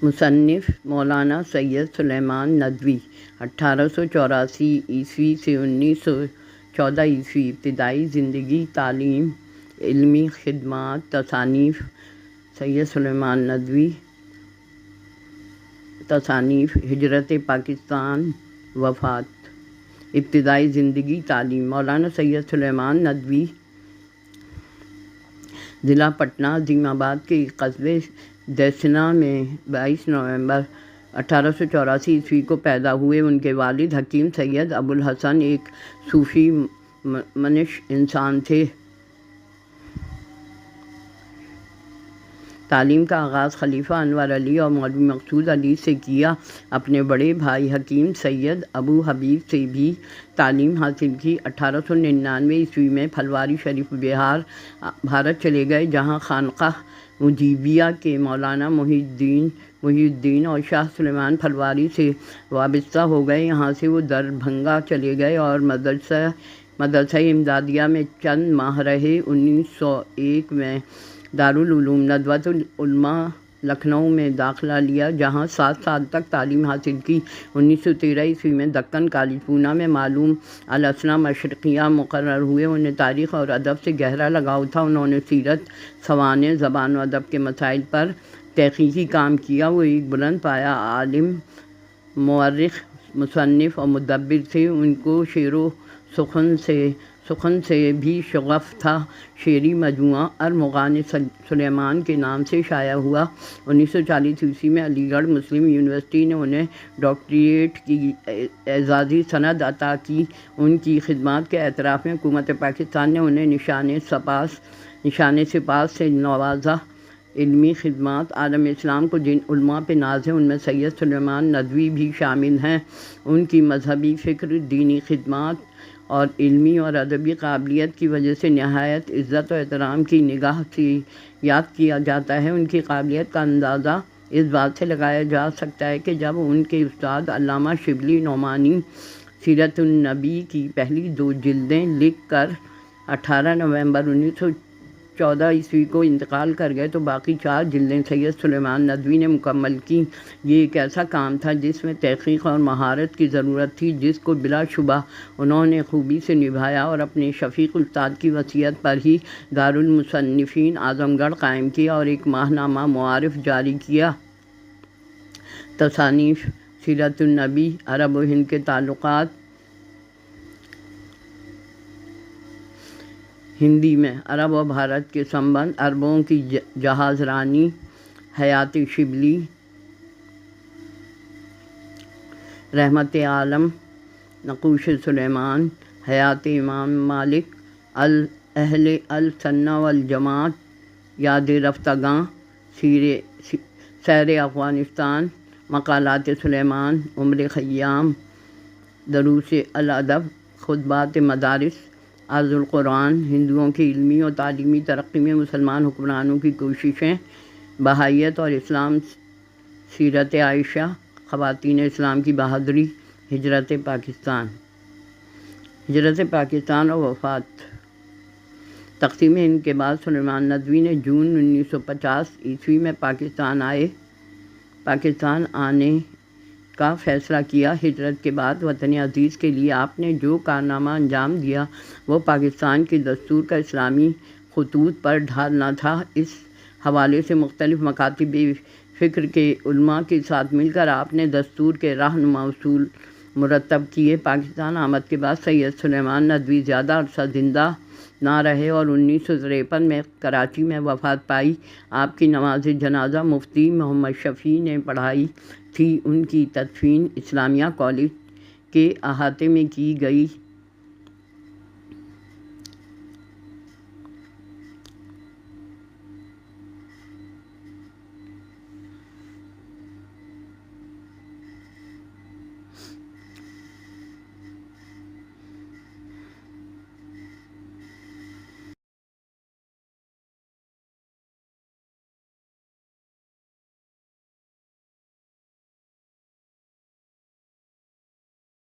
مصنف مولانا سید سلیمان ندوی 1884 سے 1914 ابتدائی زندگی، تعلیم، علمی خدمات، تصانیف سید سلیمان ندوی تصانیف ہجرت پاکستان، وفات۔ ابتدائی زندگی، تعلیم۔ مولانا سید سلیمان ندوی ضلع پٹنہ عظیم آباد کے ایک قصبے دیسنا میں 22 نومبر 1884 کو پیدا ہوئے۔ ان کے والد حکیم سید ابو الحسن ایک صوفی منش انسان تھے۔ تعلیم کا آغاز خلیفہ انور علی اور مولوی مقصود علی سے کیا۔ اپنے بڑے بھائی حکیم سید ابو حبیب سے بھی تعلیم حاصل کی۔ 1899 میں پھلواری شریف بھارت چلے گئے، جہاں خانقاہ مجیبیہ کے مولانا محی الدین اور شاہ سلیمان پھلواری سے وابستہ ہو گئے۔ یہاں سے وہ دربھنگا چلے گئے اور مدرسہ امدادیہ میں چند ماہ رہے۔ 1901 میں دارالعلوم ندوۃ العلماء لکھنؤ میں داخلہ لیا، جہاں 7 سال تک تعلیم حاصل کی۔ 1913 میں دکن کالج پونا میں معلوم الاسنا مشرقیہ مقرر ہوئے۔ انہیں تاریخ اور ادب سے گہرا لگاؤ تھا۔ انہوں نے سیرت، سوانح، زبان و ادب کے مسائل پر تحقیقی کام کیا۔ وہ ایک بلند پایہ عالم، مورخ، مصنف اور مدبر تھے۔ ان کو شعر و سخن سے بھی شغف تھا۔ شعری مجموعہ ارمغان سلیمان کے نام سے شائع ہوا۔ 1940 میں علی گڑھ مسلم یونیورسٹی نے انہیں ڈاکٹریٹ کی اعزازی سند عطا کی۔ ان کی خدمات کے اعتراف میں حکومت پاکستان نے انہیں نشان سپاس سے نوازا۔ علمی خدمات۔ عالم اسلام کو جن علماء پہ ناز ہے، ان میں سید سلیمان ندوی بھی شامل ہیں۔ ان کی مذہبی فکر، دینی خدمات اور علمی اور ادبی قابلیت کی وجہ سے نہایت عزت و احترام کی نگاہ سے یاد کیا جاتا ہے۔ ان کی قابلیت کا اندازہ اس بات سے لگایا جا سکتا ہے کہ جب ان کے استاد علامہ شبلی نعمانی سیرت النبی کی پہلی 2 جلدیں لکھ کر 18 نومبر 1914 کو انتقال کر گئے تو باقی 4 جلدیں سید سلیمان ندوی نے مکمل کیں۔ یہ ایک ایسا کام تھا جس میں تحقیق اور مہارت کی ضرورت تھی، جس کو بلا شبہ انہوں نے خوبی سے نبھایا اور اپنے شفیق استاد کی وصیت پر ہی دارالمصنفین اعظم گڑھ قائم کیا اور ایک ماہنامہ معارف جاری کیا۔ تصانیف: سیرت النبی، عرب و ہند کے تعلقات، ہندی میں عرب و بھارت کے سمبند، عربوں کی جہاز رانی، حیات شبلی، رحمت عالم، نقوش سلیمان، حیات امام مالک، اہل السنہ والجماعت، یاد رفتگاں، سیر افغانستان، مقالات سلیمان، عمر خیام، دروس الادب، خطبات مدارس، عرض القرآن، ہندوؤں کی علمی اور تعلیمی ترقی میں مسلمان حکمرانوں کی کوششیں، بہائیت اور اسلام، سیرت عائشہ، خواتین اسلام کی بہادری، ہجرت پاکستان اور وفات۔ تقسیم ہند کے بعد سلیمان ندوی نے جون 1950 میں پاکستان آنے کا فیصلہ کیا۔ ہجرت کے بعد وطن عزیز کے لیے آپ نے جو کارنامہ انجام دیا وہ پاکستان کے دستور کا اسلامی خطوط پر ڈھالنا تھا۔ اس حوالے سے مختلف مکاتب فکر کے علماء کے ساتھ مل کر آپ نے دستور کے رہنما اصول مرتب کیے۔ پاکستان آمد کے بعد سید سلیمان ندوی زیادہ عرصہ زندہ نہ رہے اور 1953 میں کراچی میں وفات پائی۔ آپ کی نماز جنازہ مفتی محمد شفیع نے پڑھائی تھی۔ ان کی تدفین اسلامیہ کالج کے احاطے میں کی گئی۔